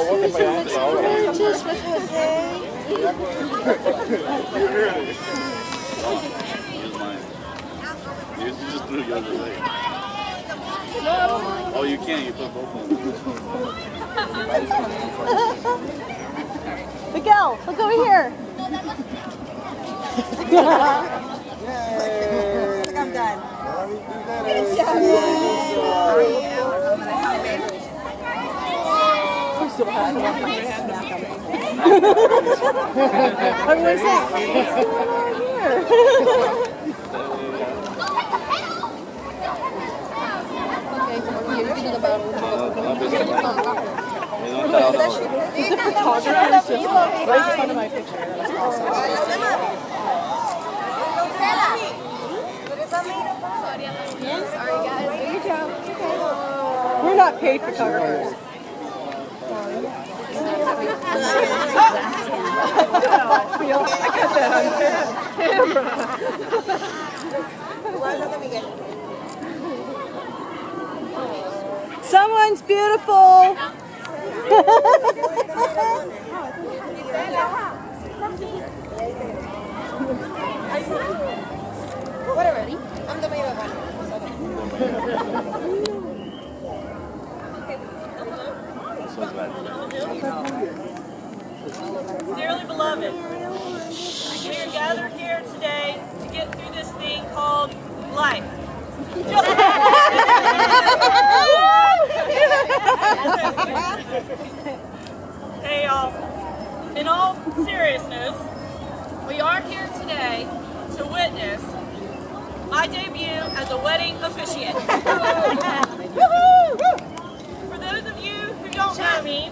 Gorgeous with Jose. You just threw yours away. Oh, you can't. You put both of them. Miguel, look over here. I think I'm done. I'm going to say, what's going on here? The photographer is just right in front of my picture. That's awesome. We're not paid photographers. I got that on camera. Someone's beautiful. Whatever. I'm the main one. Dearly beloved, we are gathered here today to get through this thing called life. Hey y'all, in all seriousness, we are here today to witness my debut as a wedding officiant. For those of you who don't know me,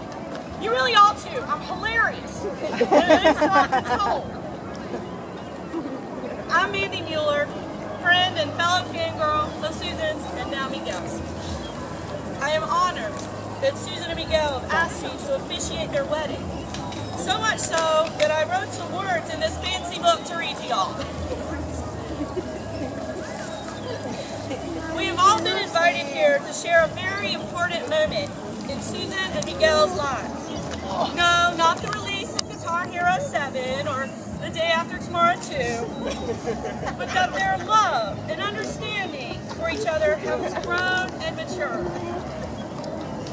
you really ought to. I'm hilarious. I'm Mandy Mueller, friend and fellow fangirl of Suzan's and now Miguel's. I am honored that Suzan and Miguel have asked me to officiate their wedding. So much so that I wrote some words in this fancy book to read to y'all. We have all been invited here to share a very important moment in Suzan and Miguel's lives. No, not the release of Guitar Hero 7 or the day after tomorrow 2, but that their love and understanding for each other has grown and matured.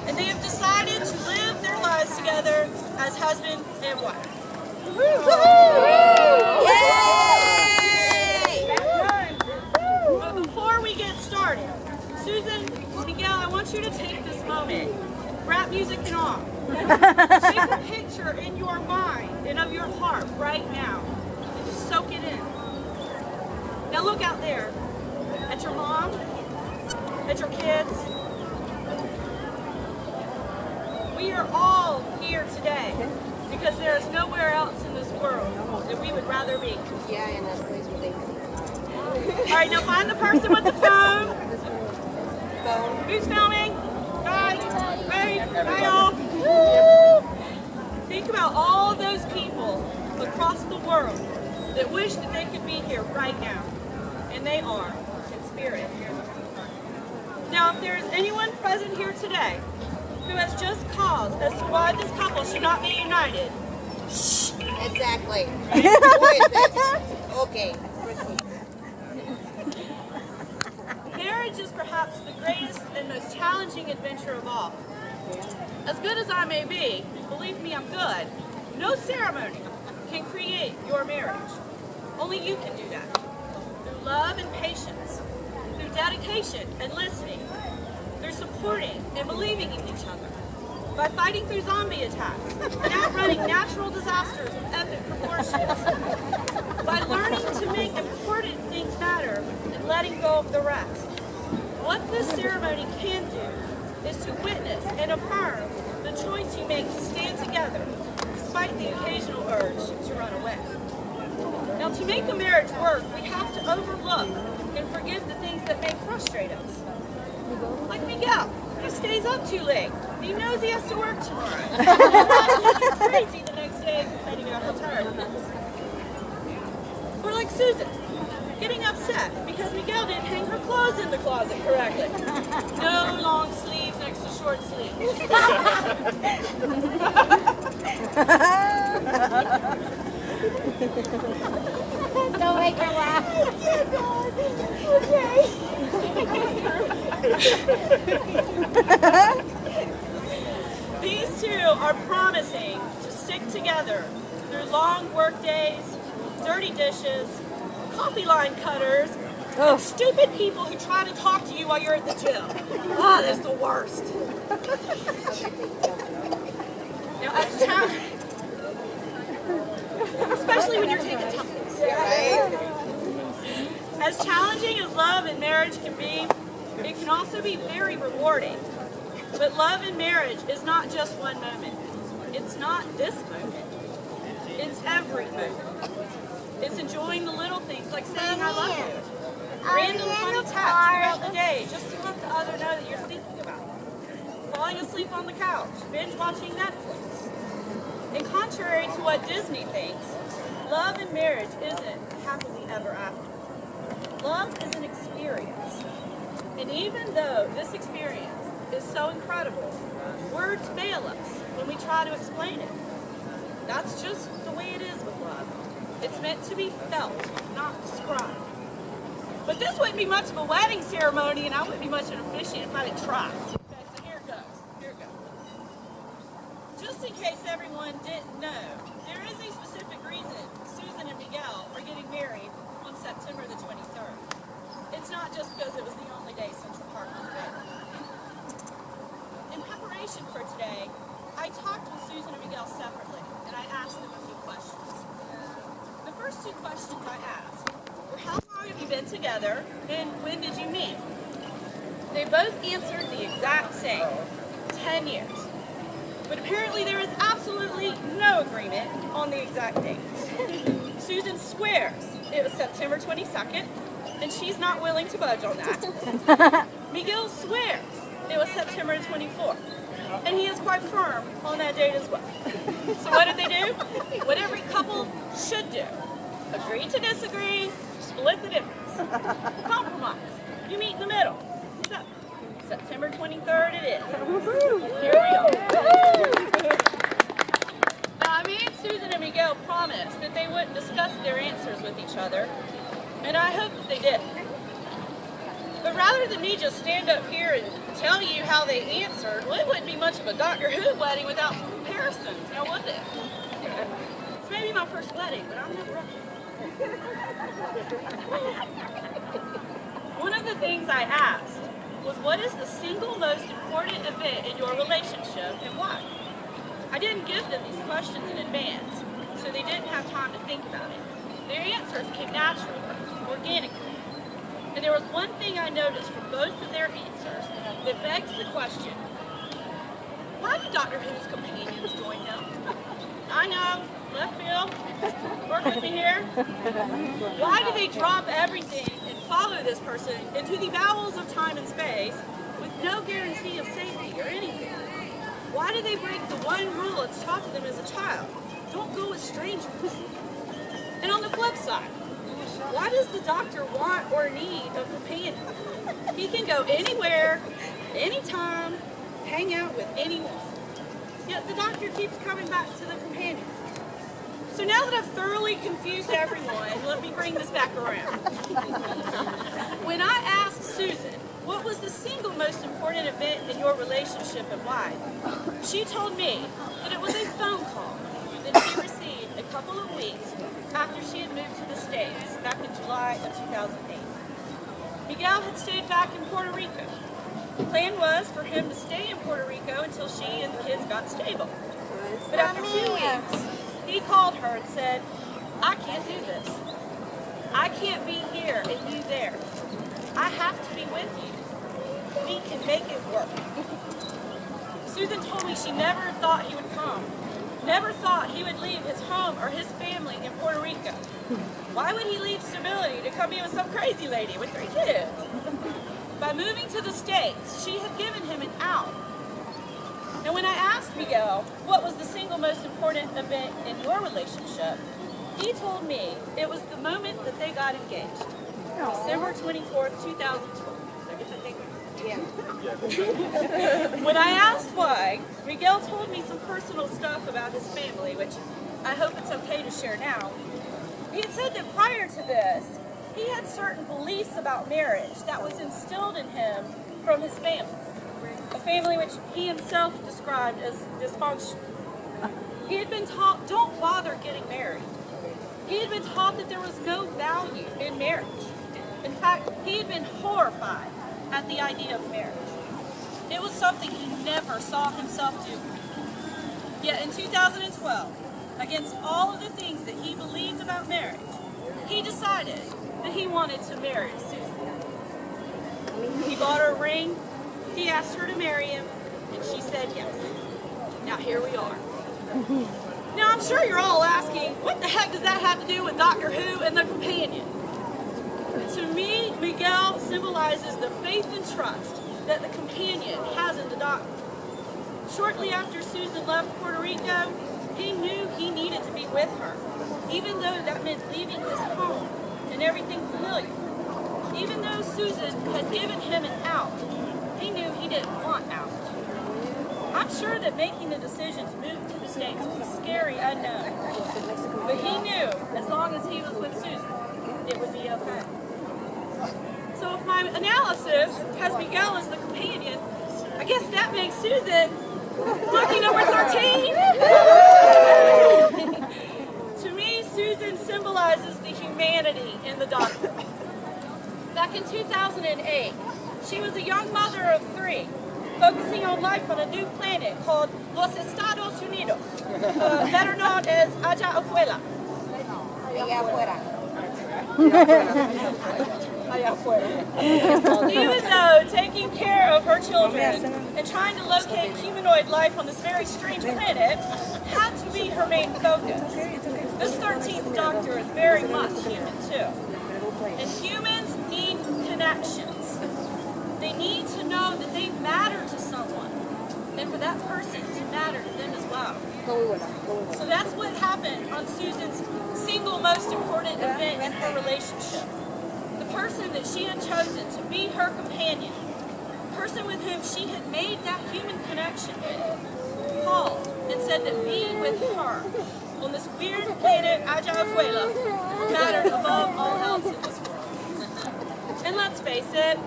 And they have decided to live their lives together as husband and wife. Yay! But before we get started, Suzan, Miguel, I want you to take this moment, rap music and all. Take a picture in your mind and of your heart right now and just soak it in. Now look out there at your mom, at your kids. We are all here today because there is nowhere else in this world that we would rather be. Yeah, and that's place where they All right, now find the person with the phone. Who's filming? Guys, hey, hi y'all. Think about all those people across the world that wish that they could be here right now. And they are, in spirit. Now, if there is anyone present here today who has just cause as to why this couple should not be united. Shh. Exactly. Who is it? Okay. Marriage is perhaps the greatest and most challenging adventure of all. As good as I may be, believe me, I'm good, no ceremony can create your marriage. Only you can do that. Through love and patience, through dedication and listening, through supporting and believing in each other, by fighting through zombie attacks, and outrunning natural disasters with epic proportions, by learning to make important things matter and letting go of the rest. What this ceremony can do is to witness and affirm the choice you make to stand together despite the occasional urge to run away. Now, to make a marriage work, we have to overlook and forgive the things that may frustrate us. Like Miguel, he stays up too late. He knows he has to work tomorrow. He's crazy the next day complaining about how tired he is. Or like Suzan, getting upset because Miguel didn't hang her clothes in the closet correctly. No long sleeves next to short sleeves. Don't make her laugh. These two are promising to stick together through long work days, dirty dishes, coffee line cutters, and stupid people who try to talk to you while you're at the gym. Ah, that's the worst. Now, especially when you're taking toughness. As challenging as love and marriage can be, it can also be very rewarding. But love and marriage is not just one moment. It's not this moment. It's every moment. It's enjoying the little things like saying I love you. Random funny texts throughout the day just to let the other know that you're thinking about it. Falling asleep on the couch, binge watching Netflix. And contrary to what Disney thinks, love and marriage isn't happily ever after. Love is an experience. And even though this experience is so incredible, words fail us when we try to explain it. That's just the way it is with love. It's meant to be felt, not described. But this wouldn't be much of a wedding ceremony, and I wouldn't be much of an officiant if I didn't try. Okay, so here it goes. Here it goes. Just in case everyone didn't know, there is a specific reason Suzan and Miguel are getting married on September the 23rd. It's not just because it was the only day Central Park was available. In preparation for today, I talked with Suzan and Miguel separately, and I asked them a few questions. The first two questions I asked were, how long have you been together, and when did you meet? They both answered the exact same, 10 years. But apparently there is absolutely no agreement on the exact date. Susan swears it was September 22nd, and she's not willing to budge on that. Miguel swears it was September 24th, and he is quite firm on that date as well. So what did they do? What every couple should do. Agree to disagree, split the difference. Compromise. You meet in the middle. So, September 23rd it is. Here we are. Now, me and Suzan and Miguel promised that they wouldn't discuss their answers with each other, and I hope that they did. But rather than me just stand up here and tell you how they answered, well, it wouldn't be much of a Doctor Who wedding without some comparisons, now would it? It's maybe my first wedding, but I'm never ready. One of the things I asked was, what is the single most important event in your relationship and why? I didn't give them these questions in advance, so they didn't have time to think about it. Their answers came naturally, organically. And there was one thing I noticed from both of their answers that begs the question, why do Dr. Who's companions join him? I know, left field, work with me here. Why do they drop everything and follow this person into the bowels of time and space with no guarantee of safety or anything? Why do they break the one rule that's taught to them as a child? Don't go with strangers. And on the flip side, why does the doctor want or need a companion? He can go anywhere, anytime, hang out with anyone. Yet the doctor keeps coming back to the companion. So now that I've thoroughly confused everyone, let me bring this back around. When I asked Suzan, what was the single most important event in your relationship and why, she told me that it was a phone call that she received a couple of weeks after she had moved to the States back in July of 2008. Miguel had stayed back in Puerto Rico. The plan was for him to stay in Puerto Rico until she and the kids got stable. But after 2 weeks, he called her and said, I can't do this. I can't be here and you there. I have to be with you. We can make it work. Suzan told me she never thought he would come. Never thought he would leave his home or his family in Puerto Rico. Why would he leave stability to come be with some crazy lady with 3 kids? By moving to the States, she had given him an out. And when I asked Miguel what was the single most important event in your relationship, he told me it was the moment that they got engaged. December 24th, 2012. So get that thing. When I asked why, Miguel told me some personal stuff about his family, which I hope it's okay to share now. He had said that prior to this, he had certain beliefs about marriage that was instilled in him from his family. A family which he himself described as dysfunctional. He had been taught, don't bother getting married. He had been taught that there was no value in marriage. In fact, he had been horrified at the idea of marriage. It was something he never saw himself do. Yet in 2012, against all of the things that he believed about marriage, he decided that he wanted to marry Suzan. He bought her a ring, he asked her to marry him, and she said yes. Now here we are. Now I'm sure you're all asking, what the heck does that have to do with Doctor Who and the Companion? To me, Miguel symbolizes the faith and trust that the Companion has in the Doctor. Shortly after Suzan left Puerto Rico, he knew he needed to be with her, even though that meant leaving his home and everything familiar. Even though Suzan had given him an out, he knew he didn't want out. I'm sure that making the decision to move to the States was a scary unknown, but he knew as long as he was with Suzan, it would be okay. So if my analysis has Miguel as the Companion, I guess that makes Suzan lucky number 13. To me, Suzan symbolizes the humanity in the Doctor. Back in 2008, she was a young mother of 3, focusing on life on a new planet called Los Estados Unidos, better known as Allá Afuera. Even though taking care of her children and trying to locate humanoid life on this very strange planet had to be her main focus. This 13th Doctor is very much human too. And humans need connections. They need to know that they matter to someone, and for that person to matter to them as well. So that's what happened on Suzan's single most important event in her relationship. The person that she had chosen to be her companion, the person with whom she had made that human connection with, called and said that being with her on this weird planet Allá Afuera mattered above all else in this world. And let's face it,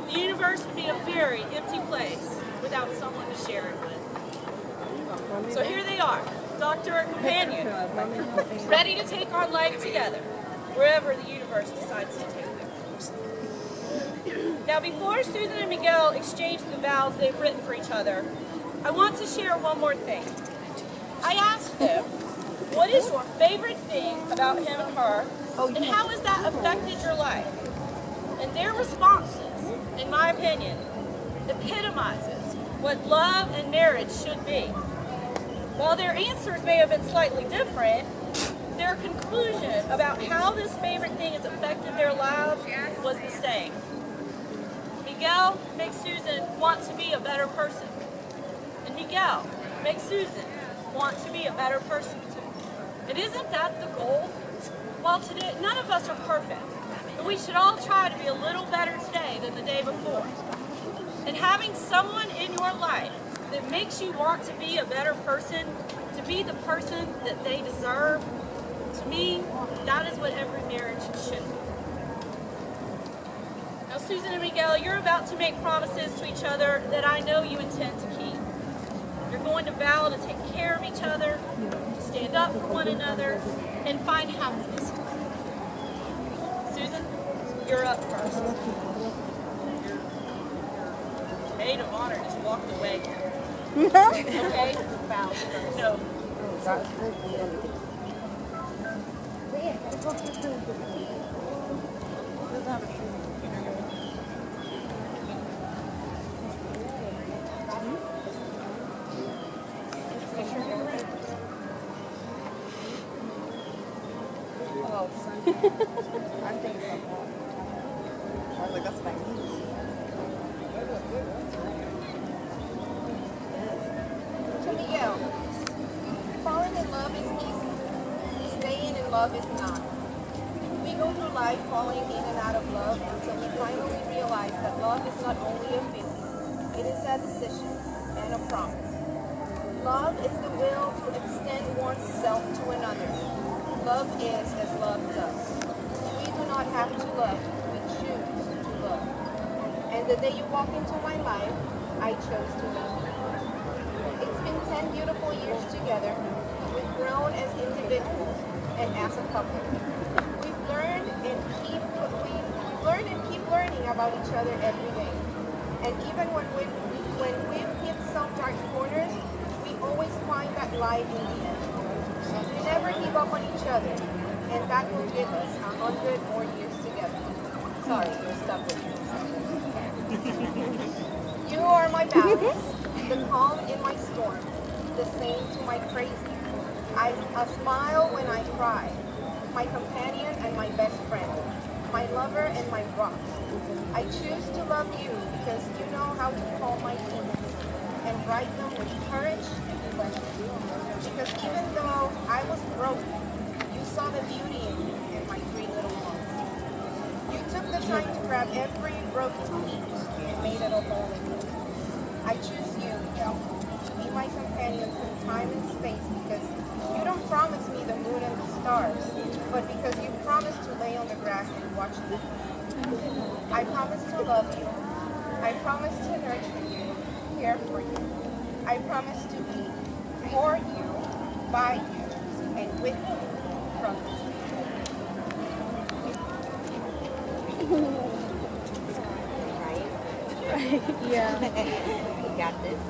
the universe would be a very empty place without someone to share it with. So here they are, Doctor and Companion, ready to take on life together, wherever the universe decides to take them. Now before Suzan and Miguel exchange the vows they've written for each other, I want to share one more thing. I asked them, what is your favorite thing about him and her, and how has that affected your life? And their responses, in my opinion, epitomizes what love and marriage should be. While their answers may have been slightly different, their conclusion about how this favorite thing has affected their lives was the same. Miguel makes Suzan want to be a better person. And Miguel makes Suzan want to be a better person. And isn't that the goal? Well, today, none of us are perfect, but we should all try to be a little better today than the day before. And having someone in your life that makes you want to be a better person, to be the person that they deserve, to me, that is what every marriage should be. Now, Suzan and Miguel, you're about to make promises to each other that I know you intend to keep. You're going to vow to take care of each other, to stand up for one another, and find happiness. Suzan, you're up first. Your maid of honor just walked away. Okay? Vows first. No. To Miguel, falling in love is easy. Staying in love is not. We go through life falling in and out of love until we finally realize that love is not only a feeling, it is a decision and a promise. Love is the will to extend oneself to another. Love is as love does. We do not have to love, we choose to love. And the day you walk into my life, I chose to love you. It's been 10 beautiful years together. We've grown as individuals and as a couple. We've learned and keep learning about each other every day. And even when we've hit some dark corners, we always find that light in the end. We never give up on each other, and that will give us 100 more years together. Sorry, you're stuck with me. You are my balance, the calm in my storm, the same to my crazy. A smile when I cry, my companion and my best friend, my lover and my rock. I choose to love you because you know how to calm my feelings and write them with courage and pleasure. Because even though I was broken, you saw the beauty in me and my three little ones. You took the time to grab every broken piece and made it a whole in me. I choose you, Miguel, to be my companion through time and space because you don't promise me the moon and the stars, but because you promise to lay on the grass and watch me. I promise to love you. I promise to nurture you, care for you. I promise to be for you, by you, and with you from this Right? Yeah. You got this.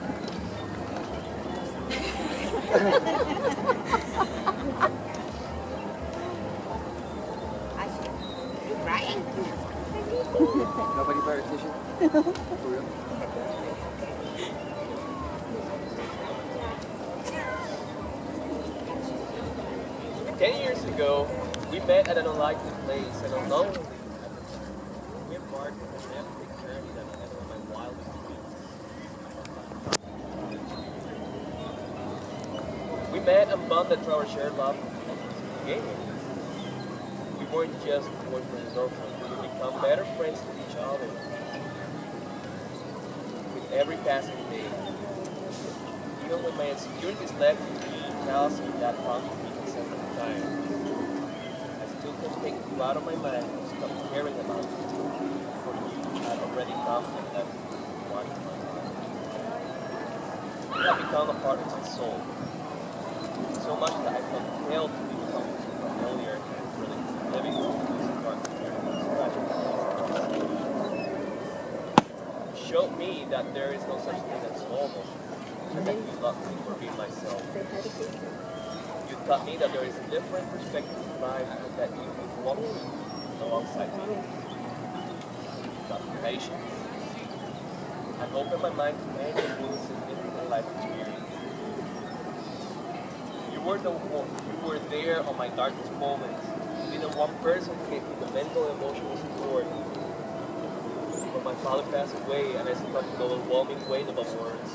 I should. Right? Nobody brought a tissue? For real? 10 years ago, we met at an unlikely place and alone we embarked on an epic journey that was one of my wildest dreams. We met and bonded through our shared love of gaming. We weren't just boyfriend and girlfriend, we would become better friends with each other. With every passing day, even when my insecurities left me callousing that promise to be consistent with time, I still couldn't take you out of my mind and stop caring about you. For you had already come and left one in my life. You have become a part of my soul. So much that I felt compelled to become familiar and really living through this dark You showed me that there is no such thing as normal, and that you love me for being myself. You taught me that there is a different perspective of life and that you would walk alongside me. You taught me patience and opened my mind to many new significant life experiences. You were there on my darkest moments. You the one person who gave me the mental and emotional support. When my father passed away and I succumbed to the overwhelming weight of words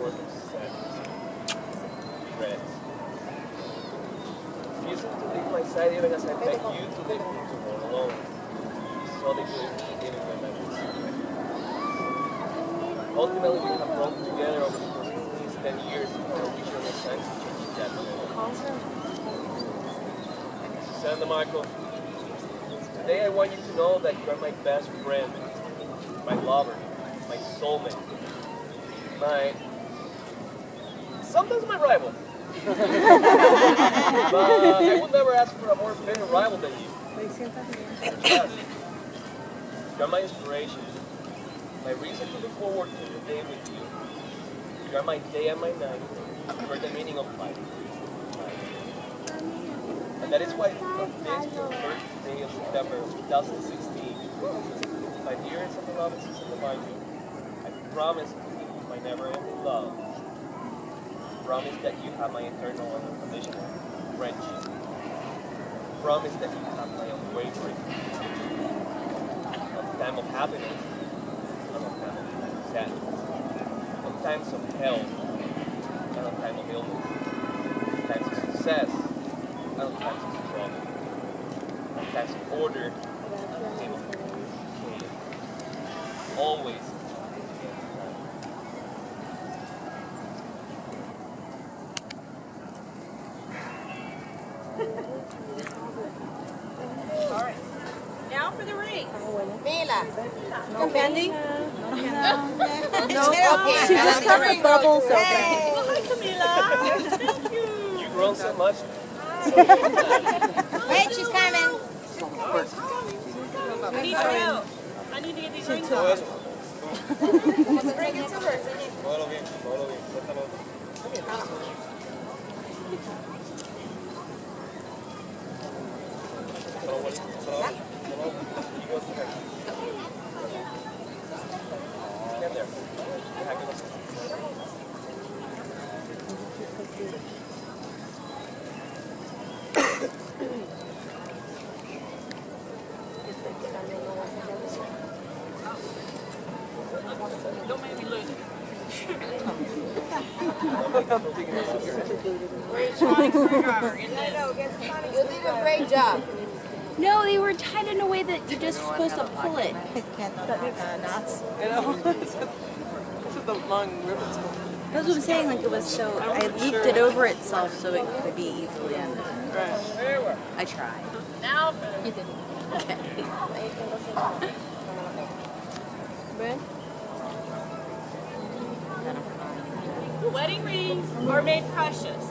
of sadness, regrets. Refusing to leave my side even as I begged you to leave me alone. You saw the good in me even when I was sick. Ultimately, we have grown together over the course of these 10 years and our vision of time to change that moment. Suzan DeMarco, today I want you to know that you are my best friend, my lover, my soulmate, sometimes my rival. But I would never ask for a more bitter rival than you. Yes. You're my inspiration, my reason to look forward to the day with you. You're my day and my night. You're the meaning of life. And that is why on this first day of September 2016, 5 years of the love and season of you, I promise to give you my never-ending love. Promise that you have my eternal and unconditional friendship. Promise that you have my unwavering of time of happiness and of time of sadness. Of times of health and of time of illness. Of times of success and of times of struggle. Of has order. Always. All right. Now for the rings. Mila. No candy? No. Okay. She just got the bubbles open. Well, hi, Camila. Thank you. You've grown so much. Wait, she's coming. I need to go. I need to get these rings Todo on. eso. Bring it to her. Todo bien, todo bien. Suéltalo. Solo vuelve, solo. You go to her. Stand there. Deja que lo Don't make me lose it. You did a great job. No, they were tied in a way that you're just supposed to pull it. Knots. You know? That's what the long ribbons for. That's what I'm saying. Like it was so. I looped it over itself so it could be easily undone. Right. I tried. Now for the Okay. wedding rings are made precious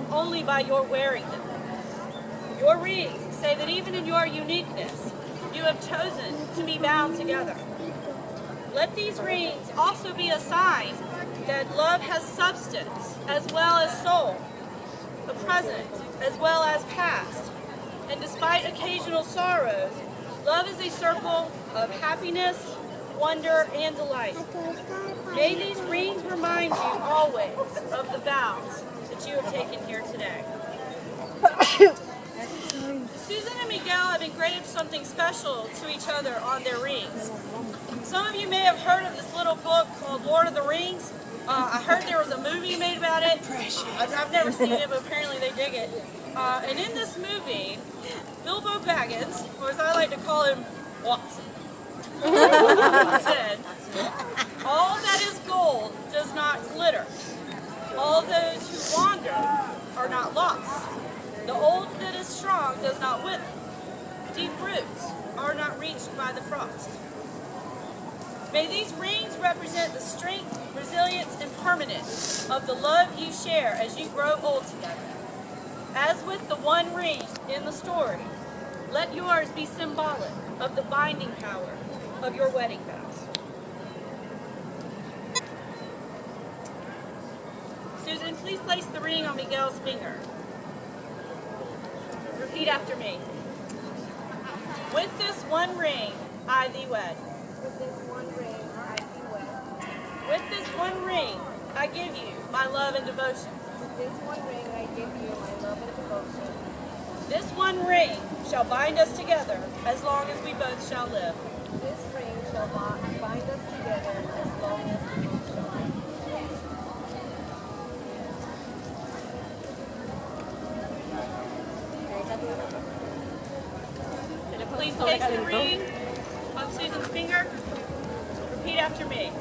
only by your wearing them. Your rings say that even in your uniqueness, you have chosen to be bound together. Let these rings also be a sign that love has substance as well as soul, the present as well as past. And despite occasional sorrows, love is a circle of happiness, wonder, and delight. May these rings remind you always of the vows that you have taken here today. Suzan and Miguel have engraved something special to each other on their rings. Some of you may have heard of this little book called Lord of the Rings. I heard there was a movie made about it. I've never seen it, but apparently they dig it. And in this movie, Bilbo Baggins, or as I like to call him, Watson, said, "All that is gold does not glitter. All those who wander are not lost. The old that is strong does not wither. Deep roots are not reached by the frost." May these rings represent the strength, resilience, and permanence of the love you share as you grow old together. As with the one ring in the story, let yours be symbolic of the binding power of your wedding vows. Suzan, please place the ring on Miguel's finger. Repeat after me. With this one ring, I thee wed. With this one ring, I do wed. With this one ring, I give you my love and devotion. With this one ring, I give you my love and devotion. This one ring shall bind us together as long as we both shall live. This ring shall bind us together as long as we both shall live. Please place the ring on Suzan's finger. Repeat after me.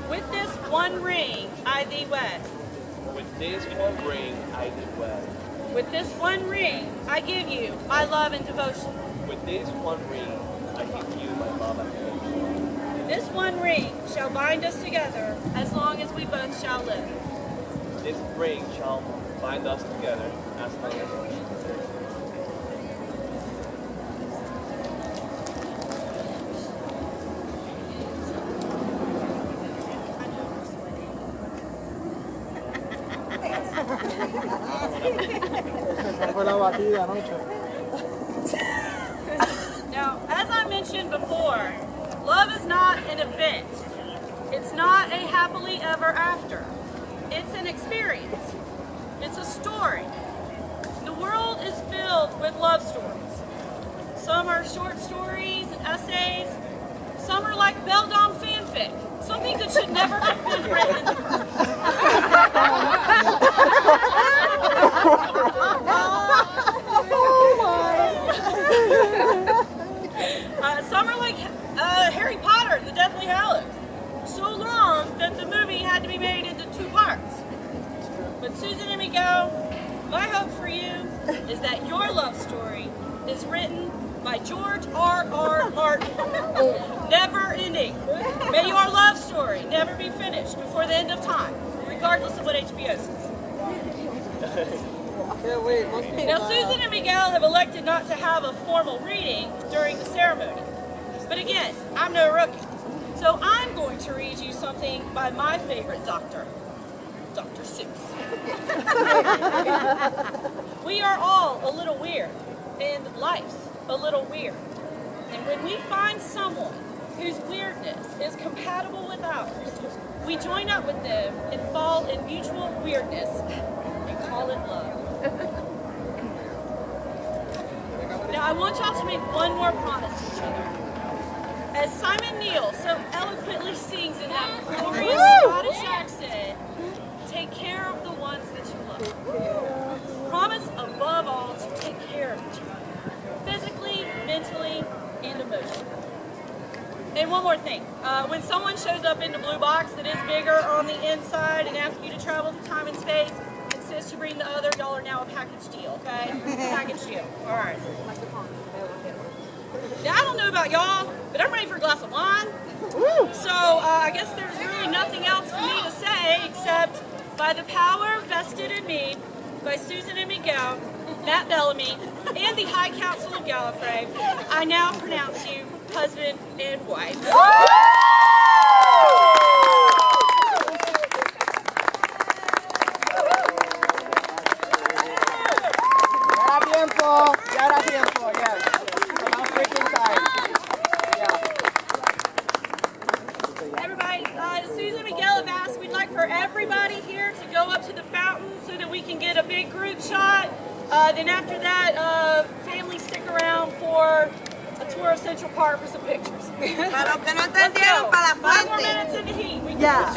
With this one ring, I thee wed. With this one ring, I thee wed. With this one ring, I give you my love and devotion. With this one ring, I give you my love and devotion. This one ring shall bind us together as long as we both shall live. This ring shall bind us together as long as we live. Now, as I mentioned before, love is not an event. It's not a happily ever after. It's an experience. It's a story. The world is filled with love stories. Some are short stories and essays. Some are like Beldom fanfic, something that should never have been written in the first place. Miguel, my hope for you is that your love story is written by George R.R. Martin. Never ending. May your love story never be finished before the end of time, regardless of what HBO says. Now, Suzan and Miguel have elected not to have a formal reading during the ceremony. But again, I'm no rookie. So I'm going to read you something by my favorite doctor, Dr. Seuss. We are all a little weird, and life's a little weird. And when we find someone whose weirdness is compatible with ours, we join up with them and fall in mutual weirdness and call it love. Now I want y'all to make one more promise to each other. As Simon Neil so eloquently sings in that glorious Scottish accent, take care of the ones that you love. Promise above all to take care of each other, physically, mentally, and emotionally. And one more thing, when someone shows up in the blue box that is bigger on the inside and asks you to travel through time and space, insist you bring the other, y'all are now a package deal, okay? Package deal, all right. Now, I don't know about y'all, but I'm ready for a glass of wine. So I guess there's really nothing else for me to say except by the power vested in me by Suzan and Miguel, Matt Bellamy, and the High Council of Gallifrey, I now pronounce you husband and wife. Ya era tiempo, yes. About freaking time. Yeah. Everybody, Suzan and Miguel have asked, we'd like for everybody here to go up to the fountain so that we can get a big group shot. Then after that, families stick around for a tour of Central Park for some pictures. Para los que no Let's entendieron, go. para la 5 more fuente. minutes in the heat. We can Yeah.